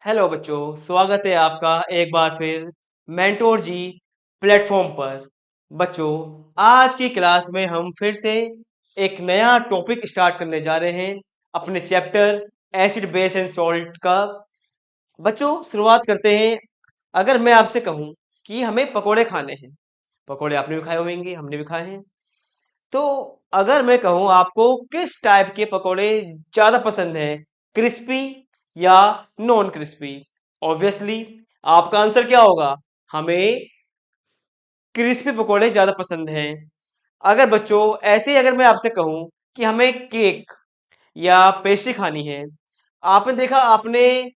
Hello बच्चों, स्वागत है आपका एक बार फिर मेंटोर जी प्लेटफॉर्म पर। बच्चों, आज की क्लास में हम फिर से एक नया टॉपिक स्टार्ट करने जा रहे हैं अपने chapter acid base and salt का। बच्चों, शुरुआत करते हैं। अगर मैं आपसे कहूं कि हमें पकोड़े खाने हैं, पकोड़े आपने भी खाए होंगे, हमने भी खाए हैं, तो अगर मैं कहूं आपको किस टाइप के पकोड़े ज्यादा पसंद है, क्रिस्पी या नॉन क्रिस्पी, ऑब्वियसली आपका आंसर क्या होगा? हमें क्रिस्पी पकोड़े ज्यादा पसंद हैं। अगर बच्चों ऐसे ही अगर मैं आपसे कहूं कि हमें केक या पेस्ट्री खानी है, आपने देखा, आपने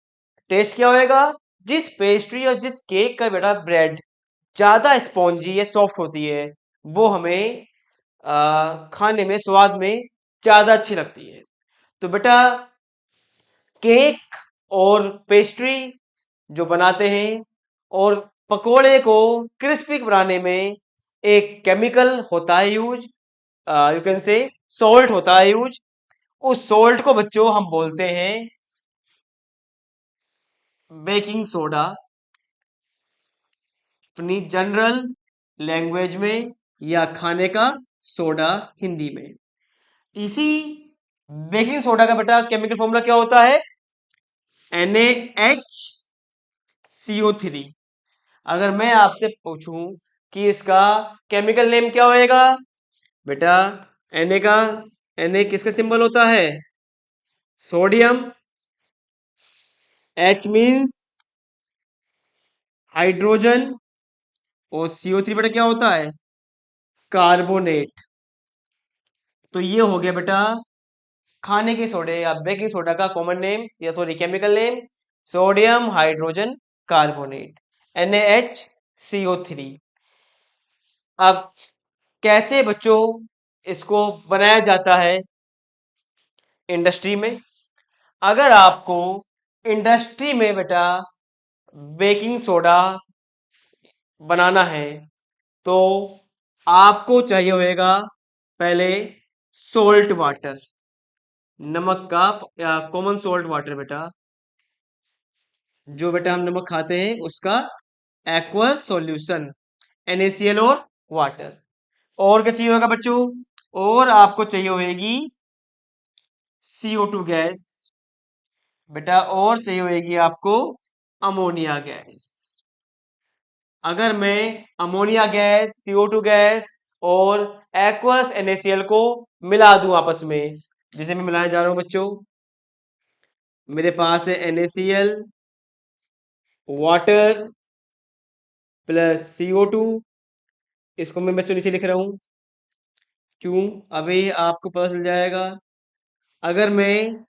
टेस्ट किया होगा, जिस पेस्ट्री और जिस केक का बेटा ब्रेड ज्यादा स्पॉन्जी या सॉफ्ट होती है, वो हमें खाने में स्वाद में ज्यादा अच्छी लगती है। तो बेटा, केक और पेस्ट्री जो बनाते हैं और पकोड़े को क्रिस्पी बनाने में एक केमिकल होता है use, you can say salt होता है यूज। उस सॉल्ट को बच्चों हम बोलते हैं बेकिंग सोडा, अपनी जनरल लैंग्वेज में, या खाने का सोडा हिंदी में। इसी बेकिंग सोडा का बेटा केमिकल फॉर्मूला क्या होता है? NaHCO3। अगर मैं आपसे पूछूं कि इसका केमिकल नेम क्या होएगा बेटा? Na का, Na किसका सिंबल होता है? सोडियम। H मीन्स हाइड्रोजन, और CO3 बेटा क्या होता है? कार्बोनेट। तो ये हो गया बेटा खाने के सोडे या बेकिंग सोडा का कॉमन नेम, या sorry chemical name, sodium hydrogen carbonate, NaHCO3। अब कैसे बच्चों इसको बनाया जाता है इंडस्ट्री में? अगर आपको इंडस्ट्री में बेटा बेकिंग सोडा बनाना है, तो आपको चाहिए होएगा पहले सोल्ट वाटर, नमक का, या कॉमन सोल्ट वाटर बेटा, जो बेटा हम नमक खाते हैं उसका एक्वस सॉल्यूशन, NaCl और वाटर। और क्या चाहिए होगा बच्चों? और आपको चाहिए होगी CO2 गैस बेटा, और चाहिए होगी आपको अमोनिया गैस। अगर मैं अमोनिया गैस, CO2 गैस और एक्वस NaCl को मिला दूं आपस में, जिसे मैं मिलाने जा रहा हूं बच्चों, मेरे पास है NaCl, वाटर प्लस CO2। इसको मैं बच्चों नीचे लिख रहा हूं, क्यों? अभी आपको पता चल जाएगा। अगर मैं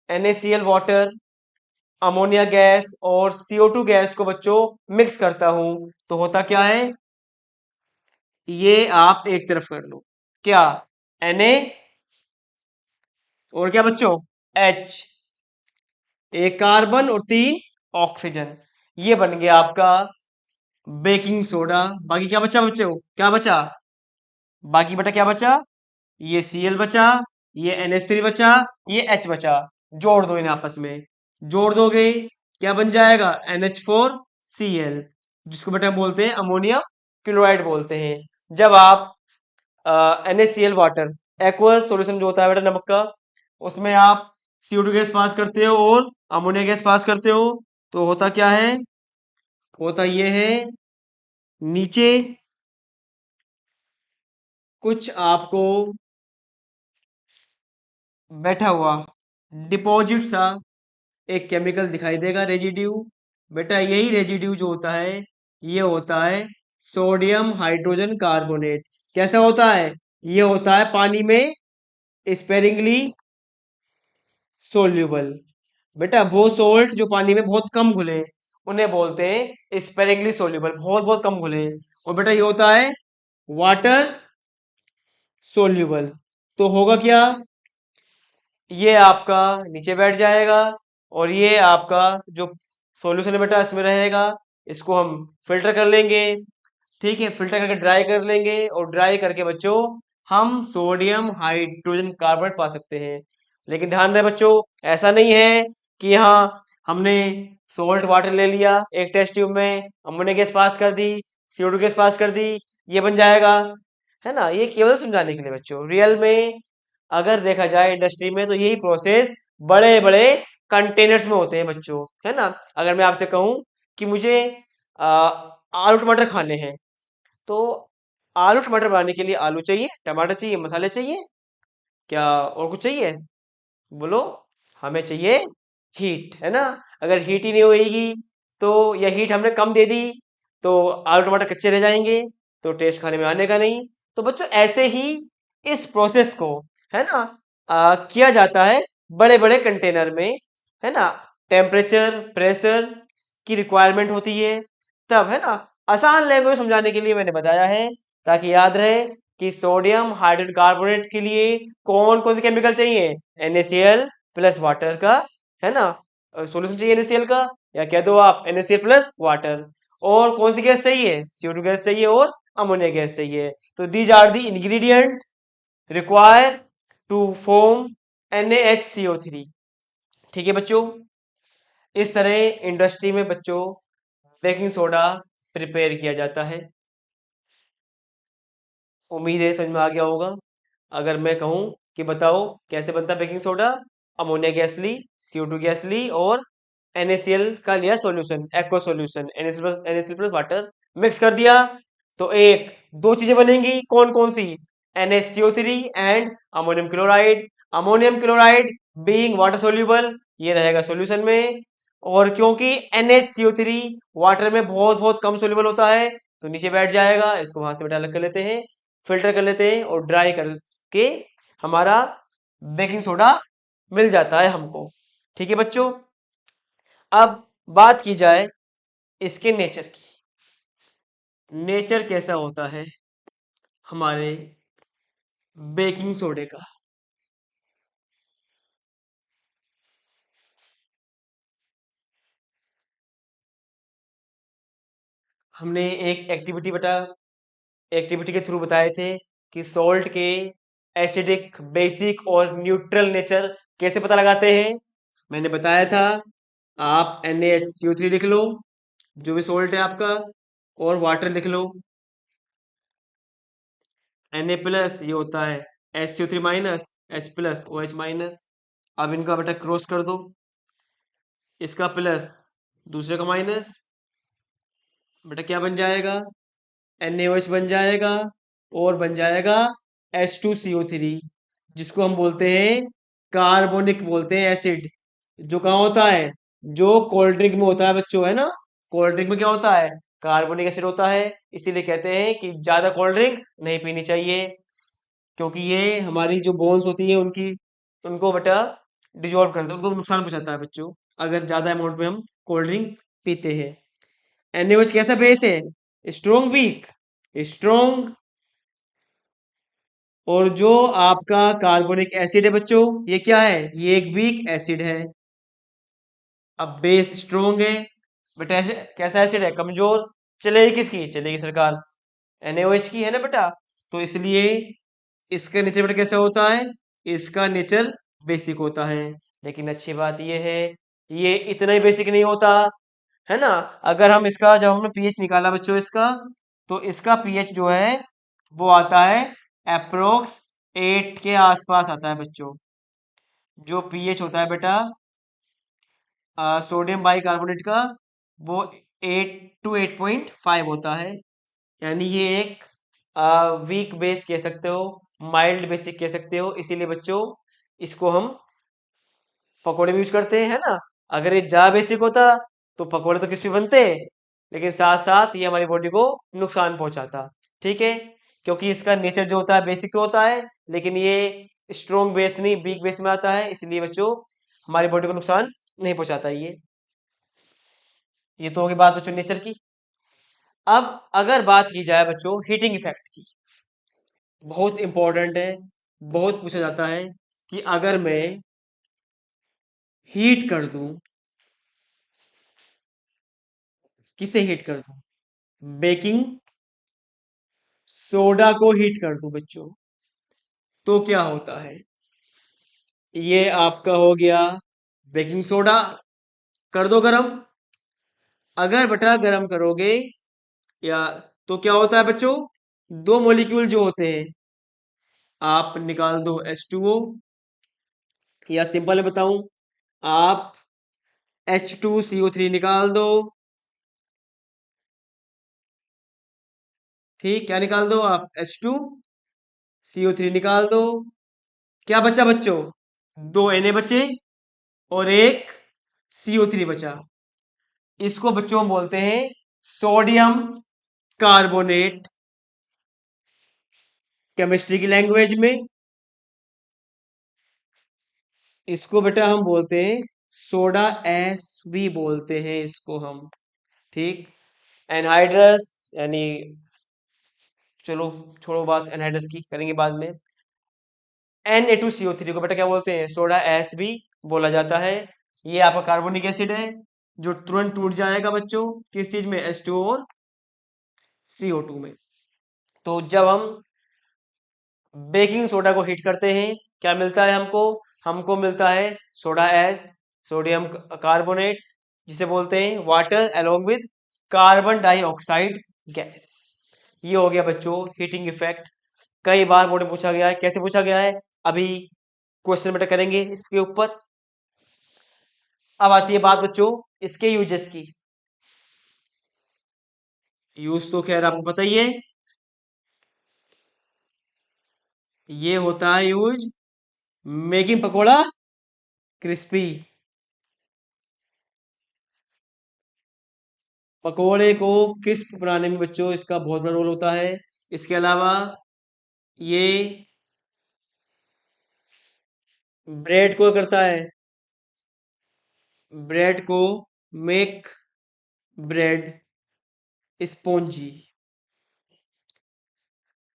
NaCl वाटर, अमोनिया गैस और CO2 गैस को बच्चों मिक्स करता हूं, तो होता क्या है? ये आप एक तरफ कर लो, क्या? Na और क्या बच्चों? H, एक कार्बन और 3 ऑक्सीजन। ये बन गया आपका बेकिंग सोडा। बाकी क्या बचा बच्चों? क्या बचा? बाकी बेटा क्या बचा? ये Cl बचा, ये NH3 बचा, ये H बचा। जोड़ दो इन्हें आपस में, जोड़ दोगे क्या बन जाएगा? NH4Cl, जिसको बेटा हम बोलते हैं अमोनियम क्लोराइड बोलते हैं। जब आप NaCl वाटर, एक्वस सॉल्यूशन जो होता है बेटा नमक का, उसमें आप CO2 गैस पास करते हो और अमोनिया गैस पास करते हो, तो होता क्या है? होता ये है, नीचे कुछ आपको बैठा हुआ डिपॉजिट सा एक केमिकल दिखाई देगा, रेजिड्यू। बेटा यही रेजिड्यू जो होता है, ये होता है सोडियम हाइड्रोजन कार्बोनेट। कैसा होता है? ये होता है पानी में स्पेरिंगली सोल्यूबल। बेटा वो सोल्ट जो पानी में बहुत कम घुले, उन्हें बोलते हैं स्पेरिंगली सोल्यूबल, बहुत बहुत कम घुले। और बेटा ये होता है वाटर सोल्यूबल। तो होगा क्या? ये आपका नीचे बैठ जाएगा, और ये आपका जो सॉल्यूशन है बेटा इसमें रहेगा। इसको हम फिल्टर कर लेंगे, ठीक है, फिल्टर करके ड्राई कर लेंगे, और ड्राई करके बच्चों हम सोडियम हाइड्रोजन कार्बोनेट पा सकते हैं। लेकिन ध्यान रहे बच्चों, ऐसा नहीं है कि यहाँ हमने सोल्ट वाटर ले लिया एक टेस्ट ट्यूब में, अमोनिया गैस पास कर दी, CO2 गैस पास कर दी, ये बन जाएगा, है ना। ये केवल समझाने के लिए बच्चों। रियल में अगर देखा जाए इंडस्ट्री में तो यही प्रोसेस बड़े बड़े कंटेनर्स में होते हैं बच्चों, है ना। अगर मैं आपसे कहूँ कि मुझे आलू टमाटर खाने हैं, तो आलू टमाटर बनाने के लिए आलू चाहिए, टमाटर चाहिए, मसाले चाहिए, क्या और कुछ चाहिए? बोलो। हमें चाहिए हीट, है ना। अगर हीट ही नहीं होगी तो, या हीट हमने कम दे दी तो आलू टमाटर कच्चे रह जाएंगे, तो टेस्ट खाने में आने का नहीं। तो बच्चों ऐसे ही इस प्रोसेस को, है ना, किया जाता है बड़े बड़े कंटेनर में, है ना। टेम्परेचर प्रेशर की रिक्वायरमेंट होती है तब, है ना। आसान लैंग्वेज में समझाने के लिए मैंने बताया है, ताकि याद रहे कि सोडियम हाइड्रोजन कार्बोनेट के लिए कौन कौन से केमिकल चाहिए। NaCl प्लस वाटर का, है ना, सॉल्यूशन चाहिए NaCl का, या कह दो आप NaCl प्लस वाटर। और कौन सी गैस चाहिए? CO2 गैस चाहिए और अमोनिया गैस चाहिए। तो these are the ingredient require to form NaHCO3। ठीक है बच्चों। इस तरह इंडस्ट्री में बच्चों बेकिंग सोडा प्रिपेयर किया जाता है। उम्मीद है समझ में आ गया होगा। अगर मैं कहूँ कि बताओ कैसे बनता है बेकिंग सोडा, अमोनिया गैस ली, CO2 गैस ली और NaCl का लिया solution, aqua solution, NaCl plus water mix कर दिया, तो एक दो चीजें बनेंगी। कौन कौन सी? NaCO3 and ammonium chloride. Ammonium chloride being water soluble, ये रहेगा सॉल्यूशन में। और क्योंकि NaCO3 वाटर में बहुत बहुत कम सोल्यूबल होता है, तो नीचे बैठ जाएगा। इसको वहां से बेटा अलग कर लेते हैं, फिल्टर कर लेते हैं और ड्राई करके हमारा बेकिंग सोडा मिल जाता है हमको। ठीक है बच्चों। अब बात की जाए इसके नेचर की। नेचर कैसा होता है हमारे बेकिंग सोडे का? हमने एक एक्टिविटी बता एक्टिविटी के थ्रू बताए थे कि सॉल्ट के एसिडिक, बेसिक और न्यूट्रल नेचर कैसे पता लगाते हैं। मैंने बताया था, आप NaHCO3 लिख लो, जो भी सॉल्ट है आपका, और वाटर लिख लो। Na प्लस ये होता है HCO3 minus, H plus OH minus. अब इनका बेटा क्रॉस कर दो, इसका प्लस दूसरे का माइनस, बेटा क्या बन जाएगा? NaOH बन जाएगा और बन जाएगा H2CO3, जिसको हम बोलते हैं कार्बोनिक, बोलते हैं एसिड। जो कहाँ होता है? जो कोल्ड ड्रिंक में होता है बच्चों, है ना। कोल्ड ड्रिंक में क्या होता है? कार्बोनिक एसिड होता है। इसीलिए कहते हैं कि ज्यादा कोल्ड ड्रिंक नहीं पीनी चाहिए, क्योंकि ये हमारी जो बोन्स होती है उनकी, उनको बेटा डिजोल्व करता है, उनको नुकसान पहुंचाता है बच्चों, अगर ज्यादा अमाउंट में हम कोल्ड ड्रिंक पीते हैं। NaOH कैसा बेस है? Strong weak? स्ट्रोंग। और जो आपका कार्बोनिक एसिड है बच्चों, ये क्या है? ये एक वीक एसिड है। अब बेस स्ट्रोंग है, बट कैसा एसिड है? कमजोर। चलेगी किसकी? चलेगी सरकार NaOH की, है ना बेटा। तो इसलिए इसका नेचर बेटा कैसा होता है? इसका नेचर बेसिक होता है। लेकिन अच्छी बात ये है, ये इतना ही बेसिक नहीं होता, है ना। अगर हम इसका, जब हमने पीएच निकाला बच्चों इसका, तो इसका पीएच जो है वो आता है अप्रोक्स 8 के आसपास आता है बच्चों। जो पीएच होता है बेटा सोडियम बाइकार्बोनेट का, वो 8 to 8.5 होता है। यानी ये एक वीक बेस कह सकते हो, माइल्ड बेसिक कह सकते हो। इसीलिए बच्चों इसको हम पकोड़े में यूज करते हैं, है ना। अगर ये ज्यादा बेसिक होता तो पकोड़े तो क्रिस्पी बनते, लेकिन साथ साथ ये हमारी बॉडी को नुकसान पहुंचाता। ठीक है, क्योंकि इसका नेचर जो होता है बेसिक तो होता है, लेकिन ये स्ट्रोंग बेस नहीं, वीक बेस में आता है। इसलिए बच्चों हमारी बॉडी को नुकसान नहीं पहुंचाता ये तो होगी बात बच्चों नेचर की। अब अगर बात की जाए बच्चों हीटिंग इफेक्ट की, बहुत इंपॉर्टेंट है, बहुत पूछा जाता है कि अगर मैं हीट कर दूं, किसे हीट कर दूं? बेकिंग सोडा को हीट कर दूं बच्चों, तो क्या होता है? ये आपका हो गया बेकिंग सोडा, कर दो गरम, अगर बेटा गर्म करोगे या तो क्या होता है बच्चों, दो मॉलिक्यूल जो होते हैं, आप निकाल दो H2O, या सिंपल में बताऊं, आप H2CO3 निकाल दो। ठीक, क्या निकाल दो आप, H2CO3 निकाल दो। क्या बचा बच्चों, दो Na बचे और एक CO3 बचा। इसको बच्चों हम बोलते हैं सोडियम कार्बोनेट, केमिस्ट्री की लैंग्वेज में। इसको बेटा हम बोलते हैं सोडा ऐश भी बोलते हैं इसको हम। ठीक, एनहाइड्रस यानी, चलो छोड़ो बात एनहाइड्रस की, करेंगे बाद में। Na2CO3 को बेटा क्या बोलते हैं, सोडा ऐश भी बोला जाता है। ये आपका कार्बोनिक एसिड है जो तुरंत टूट जाएगा बच्चों, किस चीज में, H2O और CO2 में। तो जब हम बेकिंग सोडा को हीट करते हैं, क्या मिलता है हमको, हमको मिलता है सोडा ऐश, सोडियम कार्बोनेट, जिसे बोलते हैं water along with carbon dioxide gas. ये हो गया बच्चों हीटिंग इफेक्ट। कई बार बोर्ड में पूछा गया है, कैसे पूछा गया है, अभी क्वेश्चन बेटा करेंगे इसके ऊपर। अब आती है बात बच्चों इसके यूजेस की। यूज तो खैर आपको पता ही है, ये होता है यूज मेकिंग पकोड़ा क्रिस्पी। पकोड़े को क्रिस्प बनाने में बच्चों इसका बहुत बड़ा रोल होता है। इसके अलावा ये ब्रेड को करता है, ब्रेड को मेक ब्रेड स्पॉन्जी।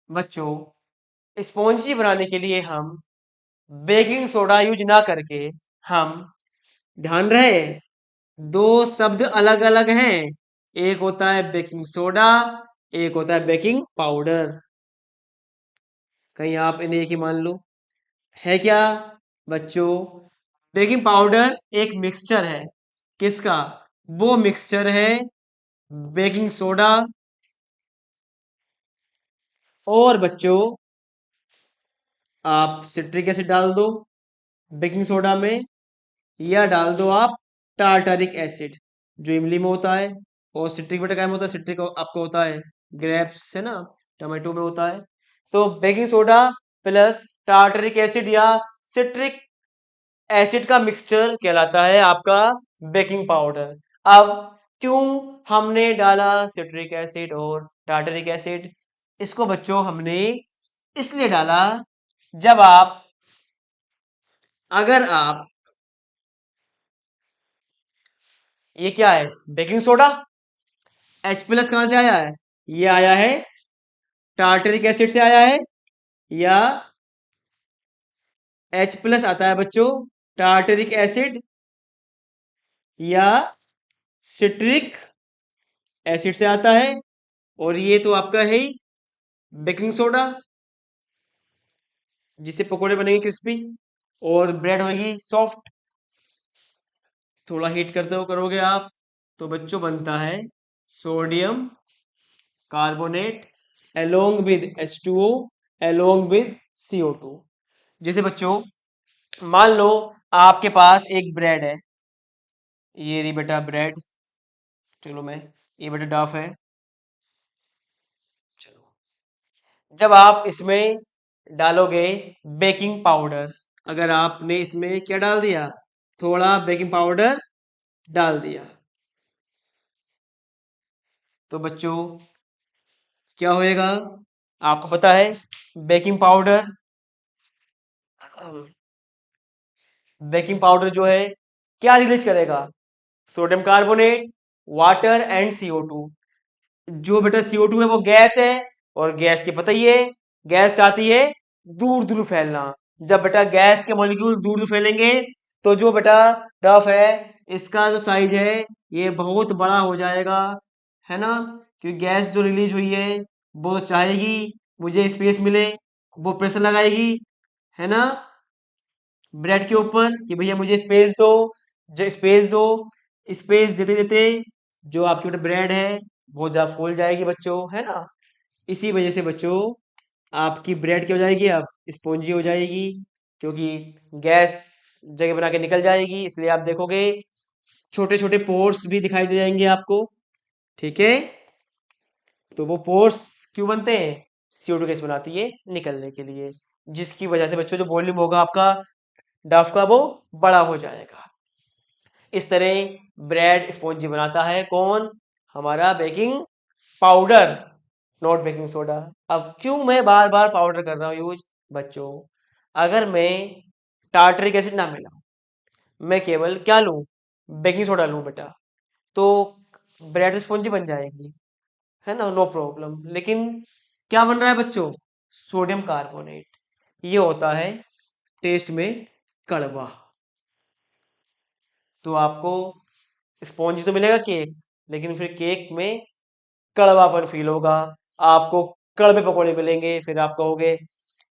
बच्चों स्पॉन्जी बनाने के लिए हम बेकिंग सोडा यूज ना करके, हम, ध्यान रहे, दो शब्द अलग अलग हैं, एक होता है बेकिंग सोडा, एक होता है बेकिंग पाउडर। कहीं आप इन्हें एक ही मान लो, है क्या बच्चों, बेकिंग पाउडर एक मिक्सचर है, किसका, वो मिक्सचर है बेकिंग सोडा और बच्चों आप सिट्रिक एसिड डाल दो बेकिंग सोडा में, या डाल दो आप टार्टारिक एसिड जो इमली में होता है। और सिट्रिक बेटा क्या में होता है, सिट्रिक आपको होता है ग्रेप्स है ना, टमाटो में होता है। तो baking soda plus tartaric acid या सिट्रिक एसिड का मिक्सचर कहलाता है आपका बेकिंग पाउडर। अब क्यों हमने डाला सिट्रिक एसिड और टार्टरिक एसिड, इसको बच्चों हमने इसलिए डाला, जब आप, अगर आप, ये क्या है बेकिंग सोडा, H+ कहां से आया है, ये आया है टार्टरिक एसिड से आया है, या H+ आता है बच्चों टार्टरिक एसिड या सिट्रिक एसिड से आता है। और ये तो आपका है ही बेकिंग सोडा, जिससे पकोड़े बनेंगे क्रिस्पी और ब्रेड होगी सॉफ्ट। थोड़ा हीट करते हो करोगे आप, तो बच्चों बनता है sodium carbonate along with H2O along with CO2। जैसे बच्चों मान लो आपके पास एक ब्रेड है, ये रही बेटा ब्रेड, चलो मैं, ये बेटा डफ है, चलो, जब आप इसमें डालोगे बेकिंग पाउडर, अगर आपने इसमें क्या डाल दिया, थोड़ा बेकिंग पाउडर डाल दिया, तो बच्चों क्या होएगा, आपको पता है बेकिंग पाउडर, बेकिंग पाउडर जो है क्या रिलीज करेगा, sodium carbonate, water and CO2। जो बेटा CO2 है वो गैस है, और गैस की पता ही है, गैस चाहती है दूर दूर फैलना। जब बेटा गैस के मॉलिक्यूल दूर दूर फैलेंगे, तो जो बेटा टफ है, इसका जो साइज है ये बहुत बड़ा हो जाएगा, है ना, क्योंकि गैस जो रिलीज हुई है वो चाहेगी मुझे स्पेस मिले, वो प्रेशर लगाएगी, है ना, ब्रेड के ऊपर कि भैया मुझे स्पेस दो, जो स्पेस दो, स्पेस देते देते जो आपकी बेटा ब्रेड है बहुत ज़्यादा फूल जाएगी बच्चों, है ना। इसी वजह से बच्चों आपकी ब्रेड क्या हो जाएगी, अब स्पॉन्जी हो जाएगी, क्योंकि गैस जगह बना के निकल जाएगी। इसलिए आप देखोगे छोटे छोटे पोर्स भी दिखाई दे जाएंगे आपको, ठीक है। तो वो पोर्स क्यों बनते हैं, CO2 गैस बनाती है निकलने के लिए, जिसकी वजह से बच्चों जो वॉल्यूम होगा आपका डफ का वो बड़ा हो जाएगा। इस तरह ब्रेड स्पॉन्जी बनाता है कौन, हमारा baking powder, not baking soda. अब क्यों मैं बार बार पाउडर कर रहा हूँ यूज बच्चों, अगर मैं टार्टरिक एसिड ना मिला, मैं केवल क्या लूँ, बेकिंग सोडा लूँ बेटा, तो ब्रेड स्पॉन्जी बन जाएगी, है ना, नो प्रॉब्लम। लेकिन क्या बन रहा है बच्चों, सोडियम कार्बोनेट, ये होता है टेस्ट में कड़वा। तो आपको स्पॉन्ज तो मिलेगा केक, लेकिन फिर केक में कड़वापन फील होगा, आपको कड़वे पकोड़े मिलेंगे, फिर आप कहोगे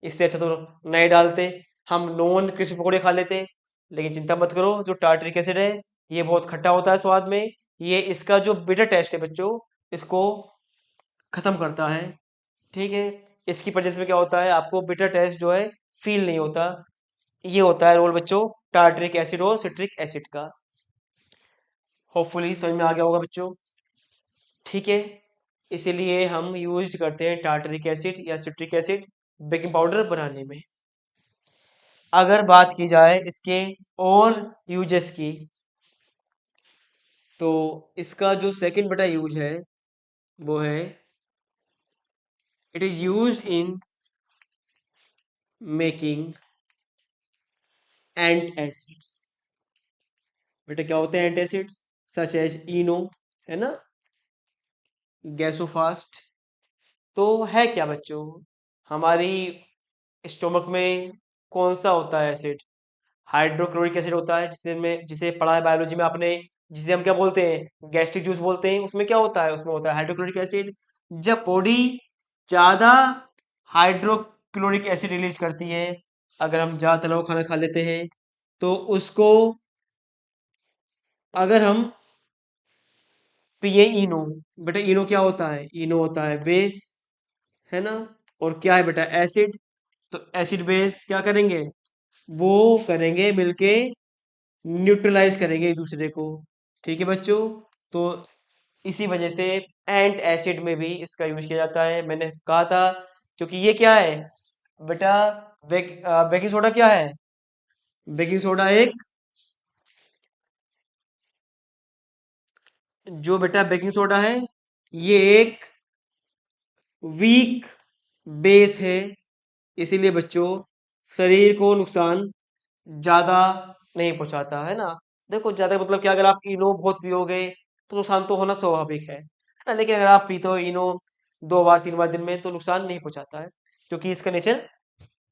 इससे अच्छा तो नहीं डालते, हम नॉन क्रिस्पी पकोड़े खा लेते। लेकिन चिंता मत करो, जो टार्टरिक एसिड है ये बहुत खट्टा होता है स्वाद में, ये इसका जो बिटर टेस्ट है बच्चों इसको खत्म करता है, ठीक है। इसकी वजह से क्या होता है, आपको बिटर टेस्ट जो है फील नहीं होता। ये होता है रोल बच्चों टार्टरिक एसिड और सिट्रिक एसिड का। होपफुली समझ में आ गया होगा बच्चों, ठीक है। इसीलिए हम यूज करते हैं टार्टरिक एसिड या सिट्रिक एसिड बेकिंग पाउडर बनाने में। अगर बात की जाए इसके और यूजेस की, तो इसका जो सेकंड बटा यूज है वो है, it is used in making ant acids. बेटा क्या होते हैं एंट एसिड्स, सच एज इनो, है ना, गैसोफास्ट। तो है क्या बच्चों, हमारी स्टोमक में कौन सा होता है एसिड, हाइड्रोक्लोरिक एसिड होता है, जिसे पढ़ा है बायोलॉजी में आपने, जिसे हम क्या बोलते हैं, गैस्ट्रिक जूस बोलते हैं। उसमें क्या होता है, उसमें होता है हाइड्रोक्लोरिक एसिड। जब बॉडी ज्यादा हाइड्रोक्लोरिक एसिड रिलीज करती है, अगर हम ज्यादा तला हुआ खाना खा लेते हैं, तो उसको अगर हम पिए इनो, बेटा इनो क्या होता है, इनो होता है बेस, है ना, और क्या है बेटा एसिड। तो एसिड बेस क्या करेंगे, वो करेंगे मिलके न्यूट्रलाइज करेंगे एक दूसरे को, ठीक है बच्चों। तो इसी वजह से एंट एसिड में भी इसका यूज किया जाता है, मैंने कहा था। क्योंकि ये क्या है बेटा, बेकिंग सोडा क्या है, बेकिंग सोडा एक, जो बेटा बेकिंग सोडा है ये एक वीक बेस है, इसीलिए बच्चों शरीर को नुकसान ज्यादा नहीं पहुंचाता, है ना। देखो ज्यादा मतलब क्या, अगर आप इनो बहुत पियोगे तो नुकसान तो होना स्वाभाविक है ना। लेकिन अगर आप पीते हो इनो 2 बार 3 बार दिन में तो नुकसान नहीं पहुंचाता है, क्योंकि इसका नेचर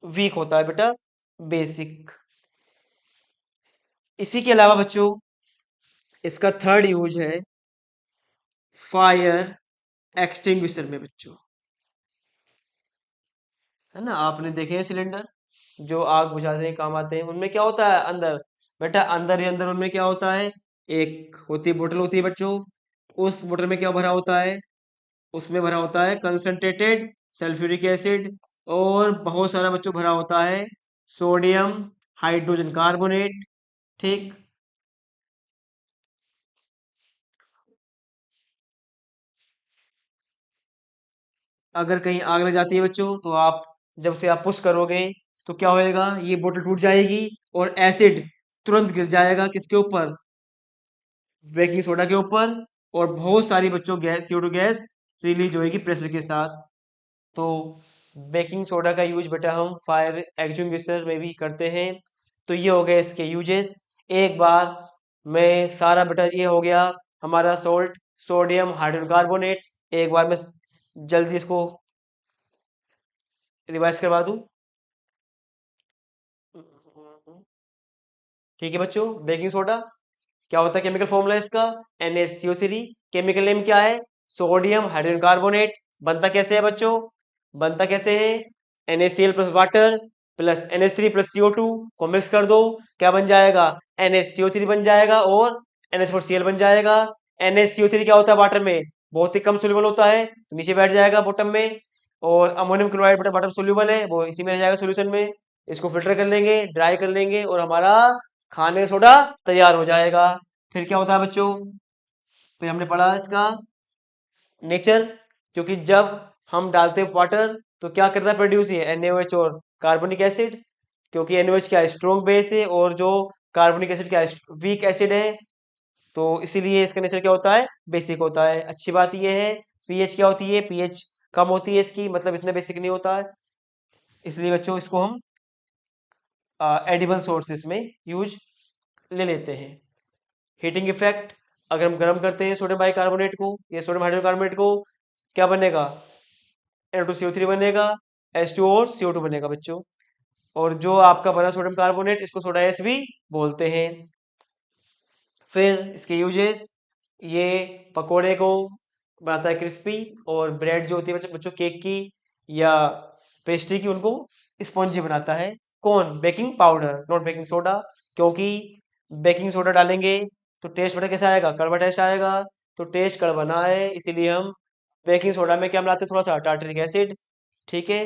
वीक होता है बेटा, बेसिक। इसी के अलावा बच्चों इसका थर्ड यूज है फायर एक्सटिंग्विशर में बच्चों, है ना। आपने देखे हैं सिलेंडर जो आग बुझाने के काम आते हैं, उनमें क्या होता है अंदर, बेटा अंदर ही अंदर उनमें क्या होता है, एक होती है बोतल होती है बच्चों, उस बोतल में क्या भरा होता है, उसमें भरा होता है कंसंट्रेटेड सल्फ्यूरिक एसिड, और बहुत सारा बच्चों भरा होता है सोडियम हाइड्रोजन कार्बोनेट, ठीक। अगर कहीं आग लग जाती है बच्चों, तो आप जब से आप पुश करोगे तो क्या होएगा, ये बोतल टूट जाएगी और एसिड तुरंत गिर जाएगा किसके ऊपर, बेकिंग सोडा के ऊपर, और बहुत सारी बच्चों गैस CO2 गैस रिलीज होएगी प्रेशर के साथ। तो बेकिंग सोडा का यूज बेटा हम फायर एक्सटिंग्विशर में भी करते हैं। तो ये हो गए इसके यूजेस। एक बार मैं सारा बेटा ये हो गया हमारा सोल्ट, सोडियम हाइड्रोजन कार्बोनेट, एक बार मैं जल्दी इसको रिवाइज करवा दूं, ठीक है बच्चों। बेकिंग सोडा क्या होता है, केमिकल फॉर्मूला इसका NaCO3, केमिकल नेम क्या है, सोडियम हाइड्रोजन कार्बोनेट। बनता कैसे है बच्चों, बनता कैसे है, NaCl plus water plus NH3 plus CO2 को मिक्स कर दो, क्या बन जाएगा, NaCO3 बन जाएगा और NH4Cl बन जाएगा। NaCO3 क्या होता है वाटर में, बहुत ही कम सोल्यूबल होता है, तो नीचे बैठ जाएगा बॉटम में। और अमोनियम क्लोराइड बेटा बॉटम सोल्यूबल है, वो इसी में रह जाएगा सोल्यूशन में। इसको फिल्टर कर लेंगे, ड्राई कर लेंगे, और हमारा खाने सोडा तैयार हो जाएगा। फिर क्या होता है बच्चों, फिर हमने पढ़ा इसका नेचर, क्योंकि जब हम डालते हैं वाटर तो क्या करता है, प्रोड्यूस ये NaOH और कार्बोनिक एसिड, क्योंकि NaOH क्या है, स्ट्रॉन्ग बेस है, और जो कार्बोनिक एसिड क्या है, वीक एसिड है। तो इसीलिए इसका नेचर क्या होता है, बेसिक होता है। अच्छी बात ये है, पीएच क्या होती है, पीएच कम होती है इसकी, मतलब इतना बेसिक नहीं होता है। इसलिए बच्चों इसको हम एडिबल सोर्सेस में यूज ले लेते हैं। हीटिंग इफेक्ट, अगर हम गर्म करते हैं सोडियम बाइकार्बोनेट को या सोडियम हाइड्रोकार्बोनेट को, क्या बनेगा, Na2CO3 बनेगा, H2 और CO2 बनेगा बच्चों। और जो आपका बना सोडियम कार्बोनेट, इसको सोडा एस भी बोलते हैं। फिर इसके यूजेस, ये पकोड़े को बनाता है क्रिस्पी, और ब्रेड जो होती है बच्चों केक की या पेस्ट्री की, उनको स्पॉन्जी बनाता है। कौन, baking powder, not baking soda, क्योंकि बेकिंग सोडा डालेंगे तो टेस्ट बड़ा कैसा आएगा, कड़वा टेस्ट आएगा। तो टेस्ट कड़वा ना है, इसीलिए हम बेकिंग सोडा में क्या मिलाते हैं, थोड़ा सा टार्टरिक एसिड, ठीक है।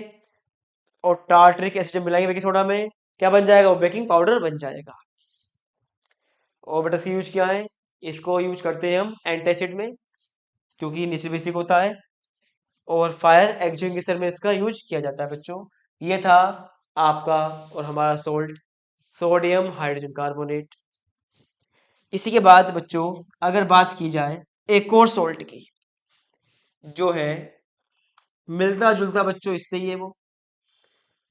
और टार्टरिक एसिड जब मिलाएंगे बेकिंग सोडा में, क्या बन जाएगा, वो बेकिंग पाउडर बन जाएगा। और बेटा इसका यूज क्या है, इसको यूज करते हैं हम एंटासिड में, क्योंकि नीचे बेसिक होता है। और फायर एक्सटिंग्विशर में इसका यूज किया जाता है बच्चों। ये था आपका और हमारा सोल्ट, सोडियम हाइड्रोजन कार्बोनेट। इसी के बाद बच्चों अगर बात की जाए एक और सोल्ट की, जो है मिलता जुलता बच्चों इससे ही है, वो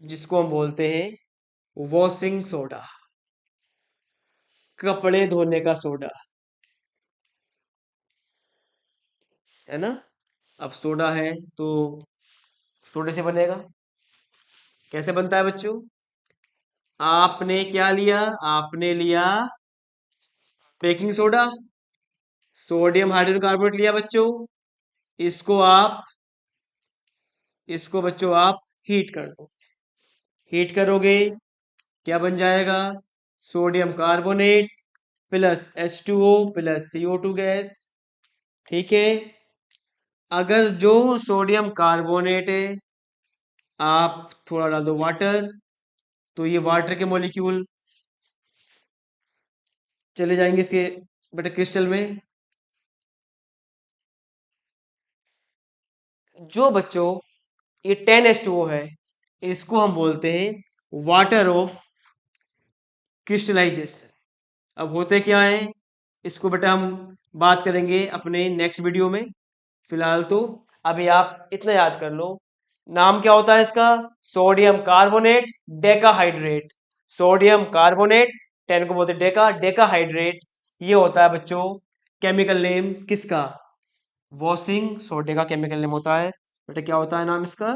जिसको हम बोलते हैं वॉशिंग सोडा, कपड़े धोने का सोडा, है ना। अब सोडा है तो सोडे से बनेगा, कैसे बनता है बच्चों, आपने क्या लिया, आपने लिया baking soda, sodium hydrogen carbonate लिया बच्चों, इसको आप, इसको बच्चों आप हीट कर दो। हीट करोगे क्या बन जाएगा, sodium carbonate plus H2O plus CO2 gas, ठीक है। अगर जो सोडियम कार्बोनेट है, आप थोड़ा डाल दो वाटर, तो ये वाटर के मॉलिक्यूल चले जाएंगे इसके बेटा क्रिस्टल में। जो बच्चों ये 10H2O है, इसको हम बोलते हैं वाटर ऑफ क्रिस्टलाइजेशन। अब होते क्या है, इसको बेटा हम बात करेंगे अपने नेक्स्ट वीडियो में। फिलहाल तो अभी आप इतना याद कर लो, नाम क्या होता है इसका, sodium carbonate decahydrate. Sodium carbonate, 10 को बोलते हैं डेका, डेकाहाइड्रेट, ये होता है बच्चों केमिकल नेम किसका, वॉशिंग सोडे का केमिकल नेम होता है। बेटा क्या होता है नाम इसका,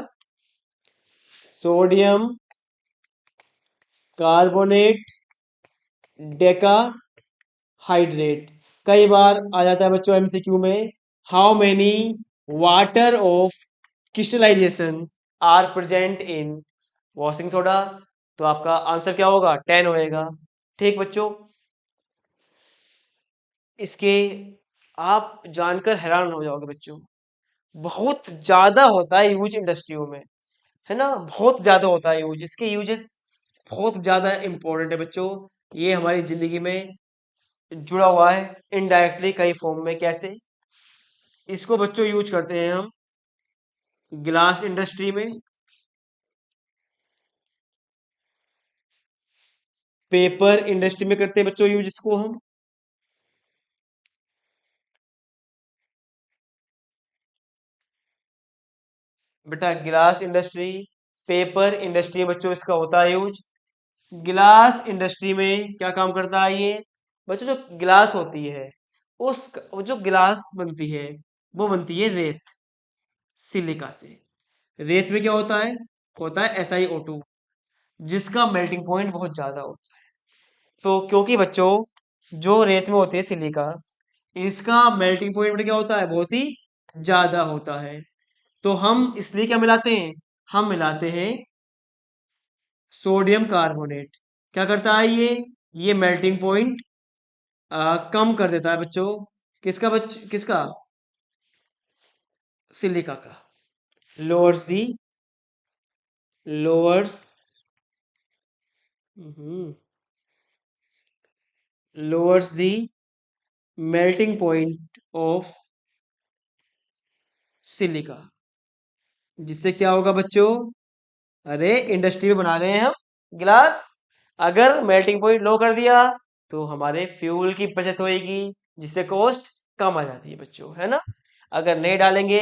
सोडियम कार्बोनेट डेका हाइड्रेट। कई बार आ जाता है बच्चों MCQ में, how many water of crystallization are present in washing soda, तो आपका आंसर क्या होगा, 10 होएगा। ठीक बच्चों, इसके आप जानकर हैरान हो जाओगे बच्चों, बहुत ज्यादा होता है यूज इंडस्ट्रियों में, है ना, बहुत ज्यादा होता है यूज, इसके यूजेस बहुत ज्यादा इंपॉर्टेंट है बच्चों। ये हमारी जिंदगी में जुड़ा हुआ है इनडायरेक्टली कई फॉर्म में, कैसे, इसको बच्चों यूज करते हैं हम ग्लास इंडस्ट्री में, पेपर इंडस्ट्री में करते हैं बच्चों यूज इसको हम, बेटा ग्लास इंडस्ट्री, पेपर इंडस्ट्री में बच्चों इसका होता है यूज। गिलास इंडस्ट्री में क्या काम करता है ये बच्चों, जो गिलास होती है उस, वो जो गिलास बनती है वो बनती है रेत, सिलिका से। रेत में क्या होता है SiO2, जिसका मेल्टिंग पॉइंट बहुत ज्यादा होता है। तो क्योंकि बच्चों जो रेत में होती है सिलिका, इसका मेल्टिंग पॉइंट क्या होता है, बहुत ही ज्यादा होता है। तो हम इसलिए क्या मिलाते हैं, हम मिलाते हैं सोडियम कार्बोनेट। क्या करता है ये मेल्टिंग पॉइंट कम कर देता है बच्चों, किसका? सिलिका का। Lowers the lowers lowers the melting point of silica. जिससे क्या होगा बच्चों? अरे इंडस्ट्री में बना रहे हैं हम गिलास। अगर मेल्टिंग पॉइंट लो कर दिया तो हमारे फ्यूल की बचत होएगी, जिससे कॉस्ट कम आ जाती है बच्चों, है ना। अगर नहीं डालेंगे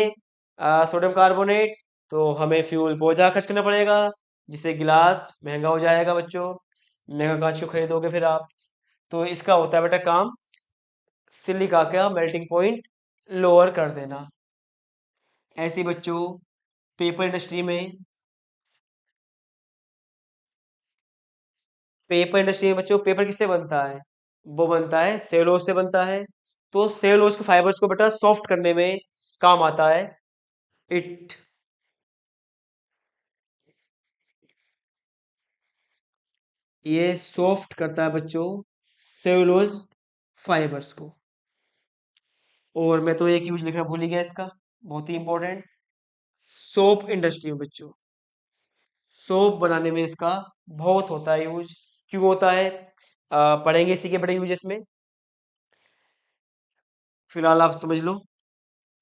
सोडियम कार्बोनेट तो हमें फ्यूल बहुत ज़्यादा खर्च करना पड़ेगा, जिससे गिलास महंगा हो जाएगा बच्चों। महंगा कांच क्यों खरीदोगे फिर आप? तो इसका होता है बेटा काम, सिलिका का मेल्टिंग पॉइंट लोअर कर देना। ऐसे ही बच्चों पेपर इंडस्ट्री में पेपर इंडस्ट्री में बच्चों पेपर किससे बनता है? वो बनता है सेलुलोज से बनता है। तो सेलुलोज के फाइबर्स को बेटा सॉफ्ट करने में काम आता है। इट ये सॉफ्ट करता है बच्चों सेलुलोज फाइबर्स को। और मैं तो एक यूज लिखना भूल ही गया इसका, बहुत ही इंपॉर्टेंट। सोप इंडस्ट्री में बच्चों सोप बनाने में इसका बहुत होता है यूज। क्यों होता है? पढ़ेंगे इसी के बड़े यूजेस में। फिलहाल आप समझ लो।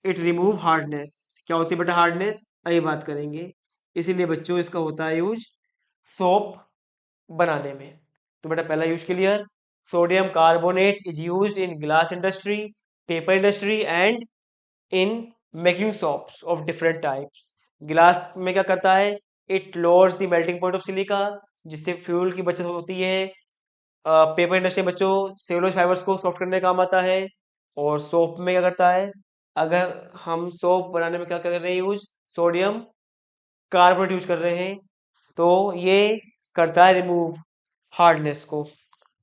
It remove hardness. क्या होती है बेटा हार्डनेस? अभी बात करेंगे। इसीलिए बच्चों इसका होता है यूज सोप बनाने में। तो बेटा पहला use clear. Sodium carbonate is used in glass industry, paper industry and in making soaps of different types. गिलास में क्या करता है? It lowers the melting point of silica, जिससे फ्यूल की बचत होती है। पेपर इंडस्ट्री में बच्चों सेलुलोज फाइबर्स को सॉफ्ट करने का काम आता है। और सोप में क्या करता है? अगर हम सोप बनाने में क्या कर रहे हैं यूज? सोडियम कार्बोनेट यूज कर रहे हैं, तो ये करता है रिमूव हार्डनेस को।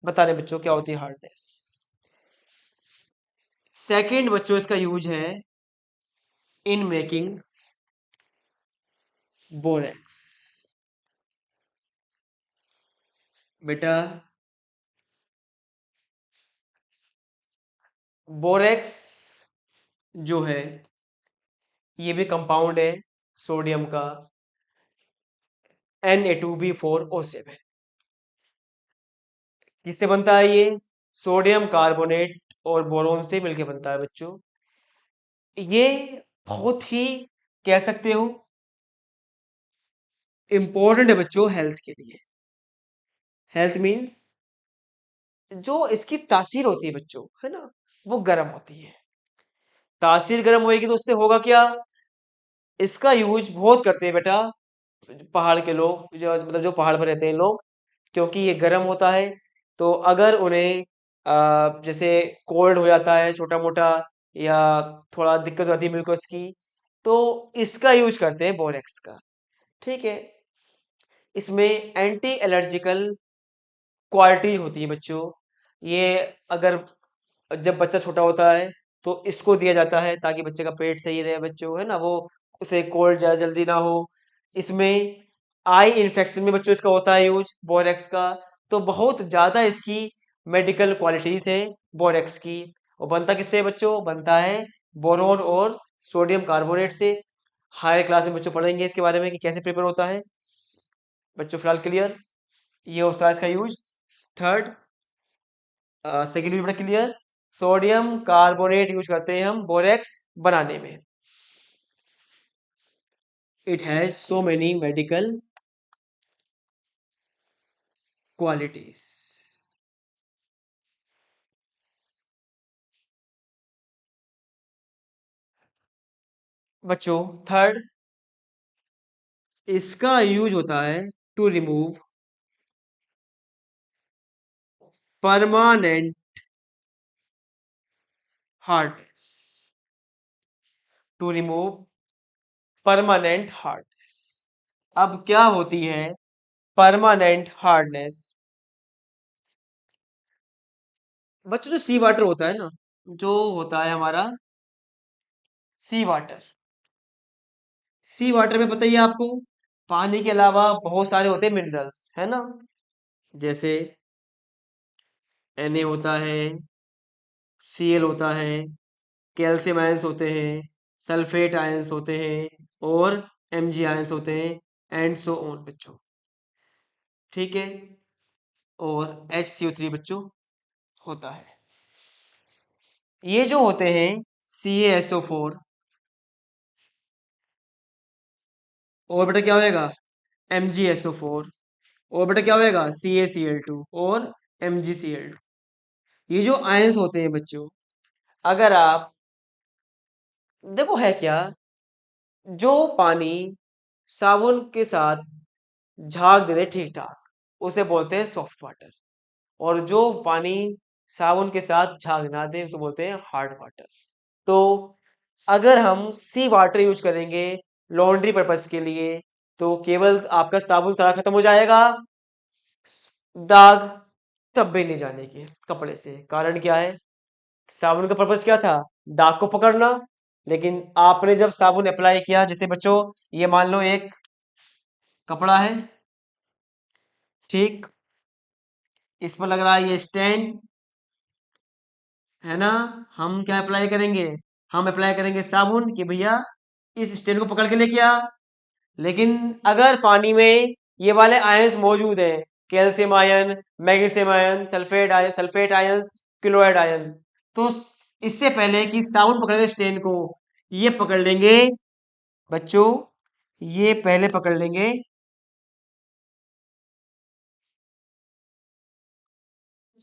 बता रहे बच्चों क्या होती है हार्डनेस। सेकंड बच्चों इसका यूज है इन मेकिंग बोरेक्स। बेटा बोरेक्स जो है ये भी कंपाउंड है सोडियम का, Na2B4O7। किससे बनता है ये? सोडियम कार्बोनेट और बोरोन से मिलके बनता है बच्चों। ये बहुत ही कह सकते हो इंपॉर्टेंट है बच्चों हेल्थ के लिए। हेल्थ मींस जो इसकी तासीर होती है बच्चों, है ना, वो गर्म होती है। तासीर गर्म होएगी तो उससे होगा क्या? इसका यूज बहुत करते हैं बेटा पहाड़ के लोग, जो मतलब जो पहाड़ पर रहते हैं लोग, क्योंकि ये गर्म होता है। तो अगर उन्हें जैसे कोल्ड हो जाता है छोटा मोटा, या थोड़ा दिक्कत होती है मिल्कोस की, तो इसका यूज करते हैं बोरेक्स का। ठीक है। इसमें एंटी एलर्जिकल क्वालिटी होती है बच्चों। ये अगर जब बच्चा छोटा होता है तो इसको दिया जाता है ताकि बच्चे का पेट सही रहे बच्चों, है ना, वो उसे कोल्ड ज्यादा जल्दी ना हो। इसमें आई इन्फेक्शन में बच्चों इसका होता है यूज बोरेक्स का। तो बहुत ज्यादा इसकी मेडिकल क्वालिटीज है बोरेक्स की। और बनता किससे है बच्चों? बनता है बोरोन और सोडियम कार्बोनेट से। हायर क्लास में बच्चों पढ़ेंगे इसके बारे में कि कैसे प्रिपेयर होता है। बच्चों फिलहाल क्लियर, ये होता है इसका यूज। थर्ड सेकेंड यूज बड़ा क्लियर। सोडियम कार्बोनेट यूज करते हैं हम बोरेक्स बनाने में। It has so many medical qualities. बच्चों थर्ड इसका यूज होता है to remove permanent hardness. To remove permanent hardness. अब क्या होती है परमानेंट हार्डनेस? बच्चों जो सी वाटर होता है ना, जो होता है हमारा सी वाटर, सी वाटर में पता ही है आपको पानी के अलावा बहुत सारे होते हैं मिनरल्स, है ना। जैसे Na होता है, Cl होता है, कैल्शियम आयंस होते हैं, सल्फेट आयंस होते हैं और Mg आयंस होते हैं एंड सो ऑन बच्चों। ठीक है, और HCO3 बच्चों होता है। ये जो होते हैं CaSO4 और बेटा क्या होएगा MgSO4 और बेटा क्या होएगा CaCl2 और MgCl2। ये जो आयंस होते हैं बच्चों, अगर आप देखो है क्या, जो पानी साबुन के साथ झाग दे दे ठीक ठाक उसे बोलते हैं सॉफ्ट वाटर, और जो पानी साबुन के साथ झाग ना दे उसे बोलते हैं हार्ड वाटर। तो अगर हम सी वाटर यूज करेंगे लॉन्ड्री पर्पस के लिए तो केवल आपका साबुन सारा खत्म हो जाएगा, दाग तब भी नहीं जाने के कपड़े से। कारण क्या है, साबुन का पर्पस क्या था, दाग को पकड़ना। लेकिन आपने जब साबुन अप्लाई किया, जैसे बच्चों ये मान लो एक कपड़ा है, ठीक, इस पर लग रहा है ये स्टैंड, है ना। हम क्या अप्लाई करेंगे, हम अप्लाई करेंगे साबुन कि भैया इस स्टैंड को पकड़ के लेके आ। लेकिन अगर पानी में ये वाले आयंस मौजूद हैं, calcium ion, magnesium ion, sulphate ions, chloride ion, तो इससे पहले कि साबुन पकड़ेंगे स्टेन को, ये पकड़ लेंगे बच्चों, ये पहले पकड़ लेंगे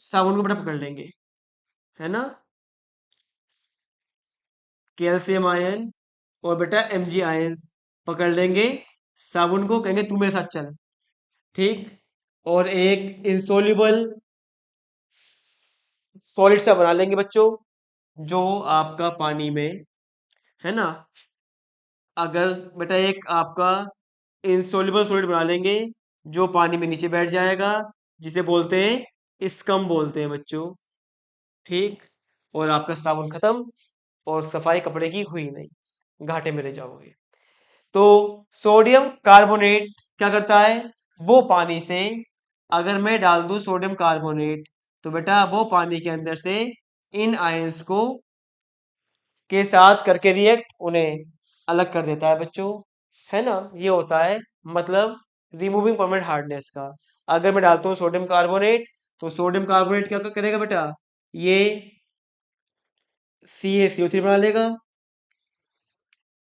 साबुन को, बेटा पकड़ लेंगे, है ना, कैल्शियम आयन और बेटा Mg आयंस पकड़ लेंगे साबुन को, कहेंगे तू मेरे साथ चल, ठीक। और एक इंसोल्यूबल सॉलिड सा बना लेंगे बच्चों, जो आपका पानी में, है ना, अगर बेटा एक आपका इंसोल्यूबल सॉलिड बना लेंगे जो पानी में नीचे बैठ जाएगा, जिसे बोलते हैं स्कम बोलते हैं बच्चों, ठीक। और आपका साबुन खत्म और सफाई कपड़े की हुई नहीं, घाटे में रह जाओगे। तो सोडियम कार्बोनेट क्या करता है, वो पानी से अगर मैं डाल दूं सोडियम कार्बोनेट तो बेटा वो पानी के अंदर से इन आयंस को के साथ करके रिएक्ट उन्हें अलग कर देता है बच्चों, है ना। ये होता है मतलब रिमूविंग परमानेंट हार्डनेस का। अगर मैं डालता हूँ सोडियम कार्बोनेट तो सोडियम कार्बोनेट क्या करेगा बेटा, ये CaCO3 बना लेगा,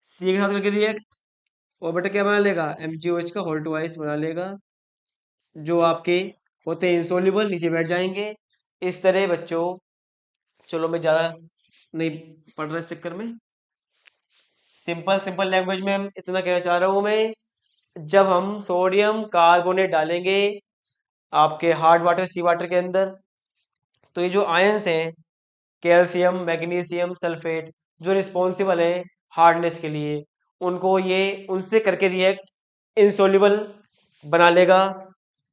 सी के साथ करके रिएक्ट, और बेटा क्या बना लेगा MgOH का होल ट्वाइस बना लेगा, जो आपके होते हैं इंसोल्यूबल, नीचे बैठ जाएंगे इस तरह बच्चों। चलो मैं ज़्यादा नहीं पढ़ रहा इस चक्कर में, सिंपल सिंपल लैंग्वेज में हम इतना कहना चाह रहा हूँ मैं, जब हम सोडियम कार्बोनेट डालेंगे आपके हार्ड वाटर सी वाटर के अंदर, तो ये जो आयंस हैं कैल्शियम मैग्नीशियम सल्फेट, जो रिस्पॉन्सिबल है हार्डनेस के लिए, उनको ये उनसे करके रिएक्ट इंसोल्यूबल बना लेगा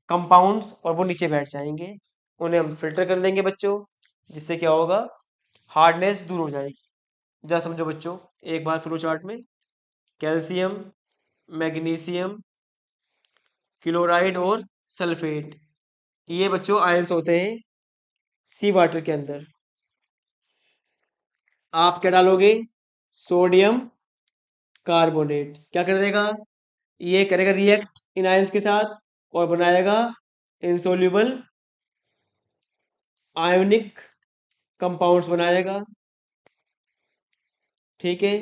कंपाउंड्स, और वो नीचे बैठ जाएंगे, उन्हें हम फिल्टर कर लेंगे बच्चों, जिससे क्या होगा, हार्डनेस दूर हो जाएगी। जरा समझो बच्चों, एक बार फ्लो चार्ट में कैल्शियम मैग्नीशियम क्लोराइड और सल्फेट, ये बच्चों आयंस होते हैं सी वाटर के अंदर। आप क्या डालोगे, सोडियम कार्बोनेट क्या कर देगा, ये करेगा रिएक्ट इन आयंस के साथ और बनाएगा इंसोल्यूबल आयोनिक कंपाउंड्स बनाएगा, ठीक है।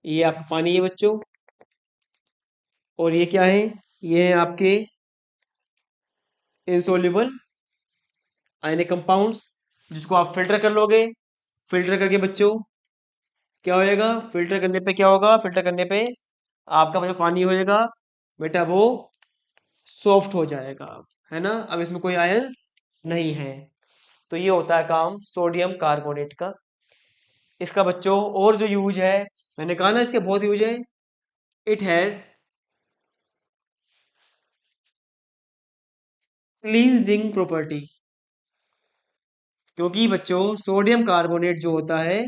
ये आपका पानी है बच्चों, और ये क्या है, ये है आपके इंसोल्यूबल आयनिक कंपाउंड्स, जिसको आप फिल्टर कर लोगे। फिल्टर करके बच्चों क्या होएगा, फिल्टर करने पे क्या होगा, फिल्टर करने पे आपका जो पानी होएगा बेटा वो सॉफ्ट हो जाएगा, है ना। अब इसमें कोई आयंस नहीं है। तो ये होता है काम सोडियम कार्बोनेट का। इसका बच्चों और जो यूज है, मैंने कहा ना इसके बहुत यूज है, इट हैज क्लींजिंग प्रॉपर्टी। क्योंकि बच्चों सोडियम कार्बोनेट जो होता है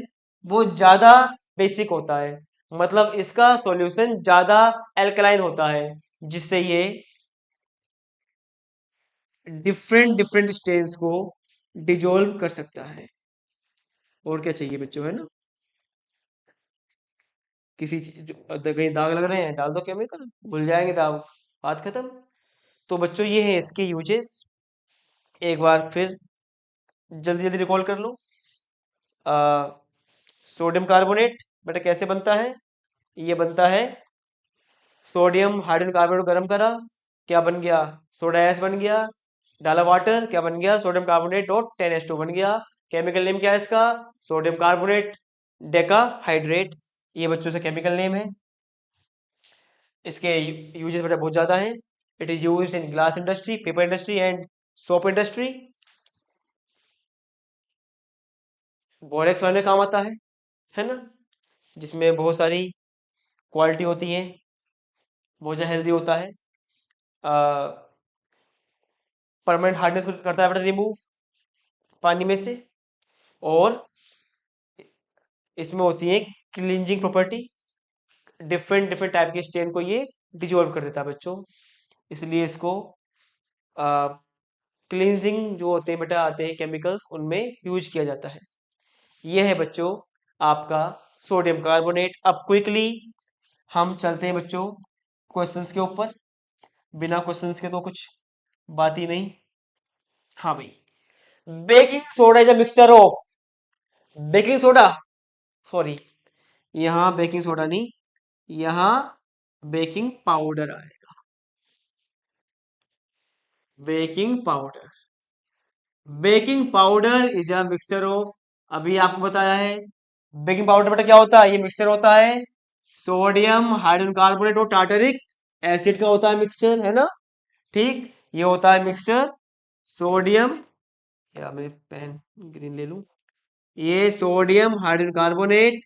वो ज्यादा बेसिक होता है, मतलब इसका सॉल्यूशन ज्यादा एल्कलाइन होता है, जिससे ये डिफरेंट डिफरेंट स्टेन्स को डिजोल्व कर सकता है। और क्या चाहिए बच्चों, है ना। किसी कहीं दाग लग रहे हैं, डाल दो केमिकल, भूल जाएंगे दाग, बात खत्म। तो बच्चों ये है इसके यूजेस, एक बार फिर जल्दी जल्दी रिकॉल कर लो। सोडियम कार्बोनेट बेटा कैसे बनता है? ये बनता है, सोडियम हाइड्रोजन कार्बोनेट को गर्म करा, क्या बन गया? सोडा एस बन गया, डाला वाटर, क्या बन गया? सोडियम कार्बोनेट डॉट 10H2 बन गया। केमिकल नेम क्या है इसका? सोडियम कार्बोनेट डेका हाइड्रेट, ये बच्चों से केमिकल नेम है। इसके यूजेस बेटा बहुत ज्यादा है। It is used in glass industry, paper industry and soap industry. Borax बनाने में काम आता है ना, जिसमें बहुत सारी क्वालिटी होती है, बहुत ज़्यादा हेल्दी होता है। परमानेंट हार्डनेस को करता है बेटा रिमूव पानी में से, और इसमें होती है cleansing property, different different type के स्टेन को ये डिजोल्व कर देता है बच्चों, इसलिए इसको क्लींजिंग जो होते हैं बेटा आते हैं केमिकल्स, उनमें यूज किया जाता है। ये है बच्चों आपका सोडियम कार्बोनेट। अब क्विकली हम चलते हैं बच्चों क्वेश्चंस के ऊपर, बिना क्वेश्चंस के तो कुछ बात ही नहीं। हाँ भाई, baking soda is a mixture of, baking soda, sorry यहाँ बेकिंग सोडा नहीं, यहाँ बेकिंग पाउडर आएगा, baking powder. Baking powder is a mixture of, अभी आपको बताया है बेकिंग पाउडर बेटा क्या होता है, ये मिक्सचर होता है सोडियम हाइड्रोजन कार्बोनेट और टार्टरिक एसिड का होता है मिक्सचर, है ना। ठीक, ये होता है मिक्सचर सोडियम, या मैं पेन ग्रीन ले लूं, ये सोडियम हाइड्रोजन कार्बोनेट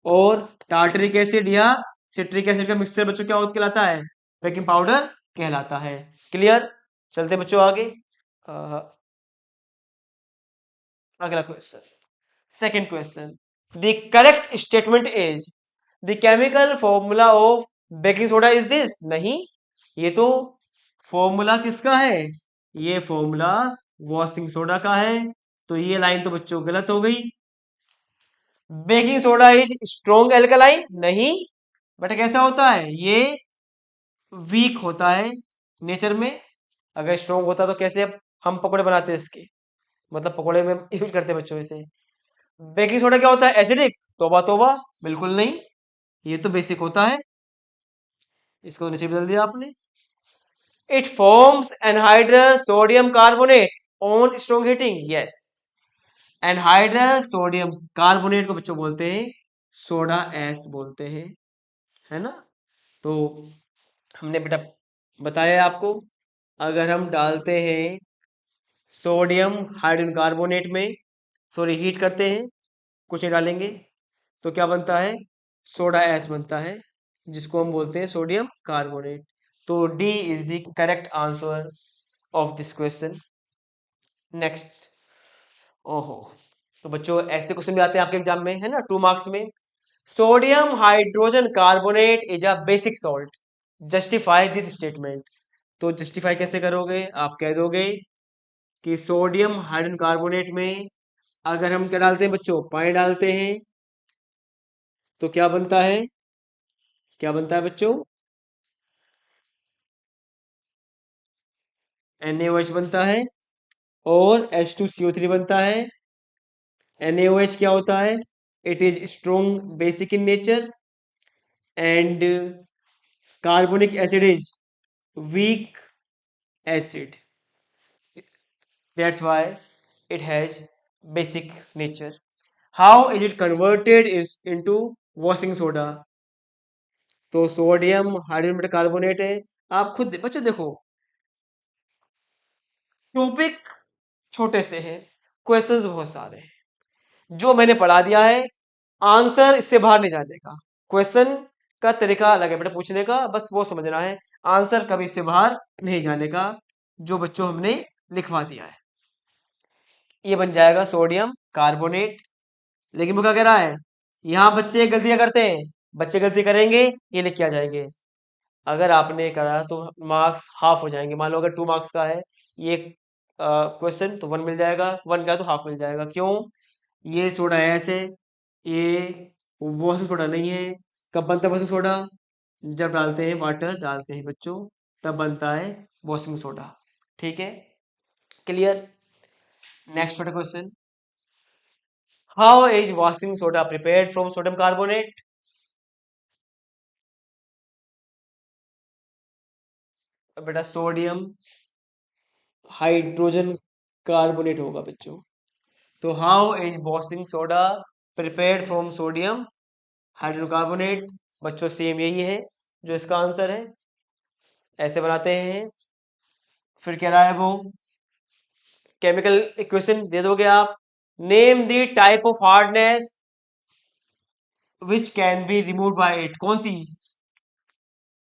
और टार्टरिक एसिड या सिट्रिक एसिड का मिक्सचर बच्चों क्या होता कहलाता है? बेकिंग पाउडर कहलाता है। क्लियर? चलते बच्चों आगे। अ, अगला question, second question, the correct statement is the chemical formula of baking soda is this. नहीं, ये तो फॉर्मूला किसका है? ये फॉर्मूला वॉशिंग सोडा का है, तो ये लाइन तो बच्चों गलत हो गई। Baking soda is strong alkaline, नहीं बेटा, कैसा होता है ये? वीक होता है नेचर में। अगर स्ट्रॉन्ग होता तो कैसे अब हम पकोड़े बनाते हैं इसके, मतलब पकोड़े में यूज करते हैं बच्चों इसे। बेकिंग सोडा क्या होता है? एसिडिक, तोबा तोबा, बिल्कुल नहीं, ये तो बेसिक होता है। इसको नीचे बदल दिया आपने। It forms anhydrous sodium carbonate on strong heating, yes, anhydrous sodium carbonate को बच्चों बोलते हैं सोडा एस बोलते हैं, है ना। तो हमने बेटा बताया आपको, अगर हम डालते हैं सोडियम हाइड्रोजन कार्बोनेट में, सॉरी हीट करते हैं, कुछ नहीं डालेंगे, तो क्या बनता है? सोडा एस बनता है, जिसको हम बोलते हैं सोडियम कार्बोनेट। तो D is the correct answer of this question. Next, ओहो, तो बच्चों ऐसे क्वेश्चन भी आते हैं आपके एग्जाम में, है ना, 2 मार्क्स में। Sodium hydrogen carbonate is a basic salt, justify this statement. तो जस्टिफाई कैसे करोगे? आप कह दोगे कि सोडियम हाइड्रोजन कार्बोनेट में अगर हम क्या डालते हैं बच्चों? पानी डालते हैं, तो क्या बनता है? क्या बनता है बच्चों? NaOH बनता है, और H2CO3 बनता है। NaOH क्या होता है? It is strong basic in nature, and carbonic acid is weak acid, that's why it has basic nature. How is it converted is into washing soda? तो सोडियम हाइड्रोजन कार्बोनेट है, आप खुद बच्चों देखो, टॉपिक छोटे से हैं, क्वेश्चंस बहुत सारे हैं, जो मैंने पढ़ा दिया है, आंसर इससे बाहर नहीं जाने का। क्वेश्चन का तरीका अलग है बेटा पूछने का, बस वो समझना है, आंसर कभी इससे बाहर नहीं जाने का, जो बच्चों हमने लिखवा दिया है। ये बन जाएगा सोडियम कार्बोनेट। लेकिन वो क्या कह रहा है, यहाँ बच्चे गलतियां करते हैं, बच्चे गलती करेंगे ये लिख के आ जाएंगे, अगर आपने करा तो मार्क्स हाफ हो जाएंगे। मान लो अगर 2 मार्क्स का है ये क्वेश्चन, तो 1 मिल जाएगा, 1 का तो हाफ मिल जाएगा। क्यों? ये सोडा ऐसे, ये वो सोडा नहीं है, कब बनता है वॉशिंग सोडा? जब डालते हैं, वाटर डालते हैं बच्चों, तब बनता है वॉशिंग सोडा। ठीक है, क्लियर। नेक्स्ट वाला question, how is washing soda prepared from sodium carbonate? बेटा सोडियम हाइड्रोजन कार्बोनेट होगा बच्चों। तो how is washing soda prepared from sodium hydrogen carbonate? बच्चों सेम यही है जो इसका आंसर है, ऐसे बनाते हैं। फिर कह रहा है वो केमिकल इक्वेशन दे दोगे आप? Name the type of hardness which can be remove by it. कौन सी?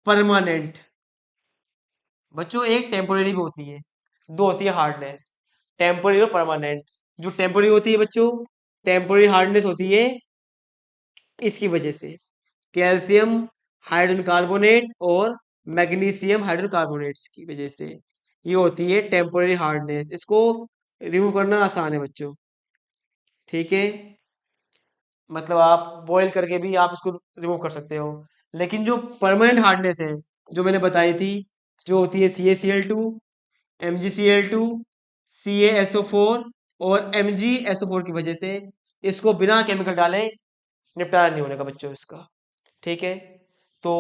परमानेंट। बच्चों एक टेम्पोररी भी होती है, दो होती है हार्डनेस, टेम्पोररी और परमानेंट। जो टेम्पोररी होती है बच्चों, टेम्पोररी हार्डनेस होती है इसकी वजह से, कैल्शियम हाइड्रोजन कार्बोनेट और मैग्नीशियम हाइड्रोजन कार्बोनेट्स की वजह से ये होती है टेम्पोररी हार्डनेस। इसको रिमूव करना आसान है बच्चों। ठीक है, मतलब आप बॉईल करके भी आप इसको रिमूव कर सकते हो। लेकिन जो परमानेंट हार्डनेस है, जो मैंने बताई थी, जो होती है CaCl2, MgCl2, CaSO4 और MgSO4 की वजह से इसको बिना केमिकल डाले निपटारा नहीं होने का बच्चों इसका। ठीक है, तो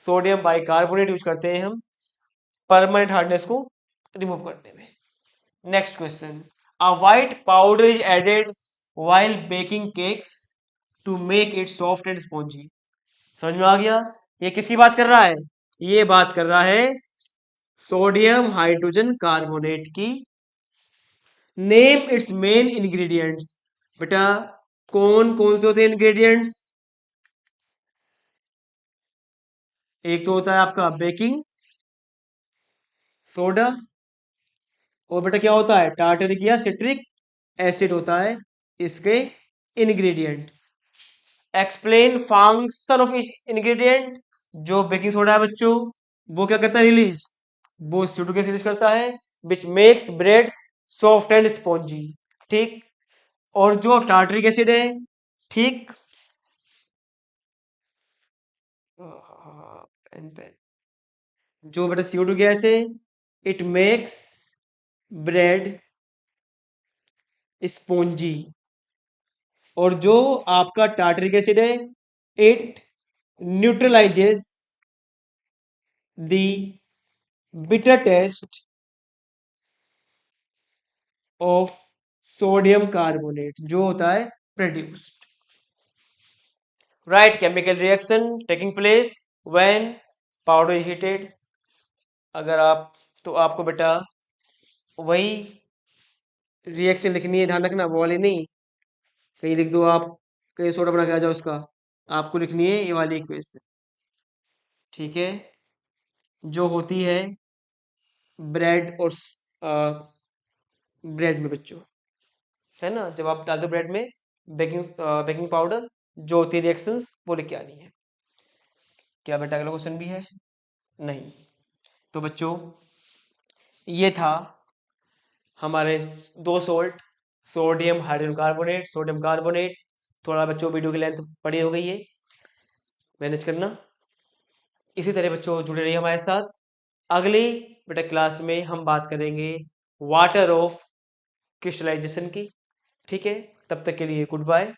सोडियम बाइकार्बोनेट यूज करते हैं हम परमानेंट हार्डनेस को रिमूव करने में। Next question, a white powder is added while baking cakes to make it soft and spongy. समझ में आ गया? ये किसकी बात कर रहा है? ये बात कर रहा है सोडियम हाइड्रोजन कार्बोनेट की। Name it's main ingredients. बेटा कौन कौन से होते हैं इंग्रेडिएंट्स? एक तो होता है आपका बेकिंग सोडा, और बेटा क्या होता है? टार्टरिक या सिट्रिक एसिड होता है इसके ingredient. Explain function of each ingredient. जो बेकिंग सोडा है बच्चों, वो क्या करता है? रिलीज, वो CO2 गैस रिलीज करता है which makes bread soft and spongy. ठीक, और जो टार्टरिक एसिड है, ठीक, पेन पेन, जो बेटा CO2 गैस है, इट मेक्स ब्रेड स्पॉन्जी। और जो आपका टार्टरिक एसिड है, it neutralises the bitter taste of sodium carbonate जो होता है produced. Right, chemical reaction taking place when powder is heated. अगर आप, तो आपको बेटा वही रिएक्शन लिखनी है, ध्यान रखना वो वाली नहीं, कहीं लिख दो आप, कहीं सोडा बना के आ जाओ उसका। आपको लिखनी है ये वाली इक्वेशन। ठीक है, जो होती है ब्रेड और ब्रेड में बच्चों, है ना, जब आप डालते हो ब्रेड में बेकिंग बेकिंग पाउडर, जो होती है रिएक्शंस वो लिख के आनी है। क्या बेटा अगला क्वेश्चन भी है? नहीं। तो बच्चों ये था हमारे दो salt, sodium hydrogen carbonate, sodium carbonate. थोड़ा बच्चों वीडियो की लेंथ बड़ी हो गई है, मैनेज करना। इसी तरह बच्चों जुड़े रहिए हमारे साथ। अगली बेटा क्लास में हम बात करेंगे वाटर ऑफ क्रिस्टलाइजेशन की। ठीक है, तब तक के लिए गुड बाय।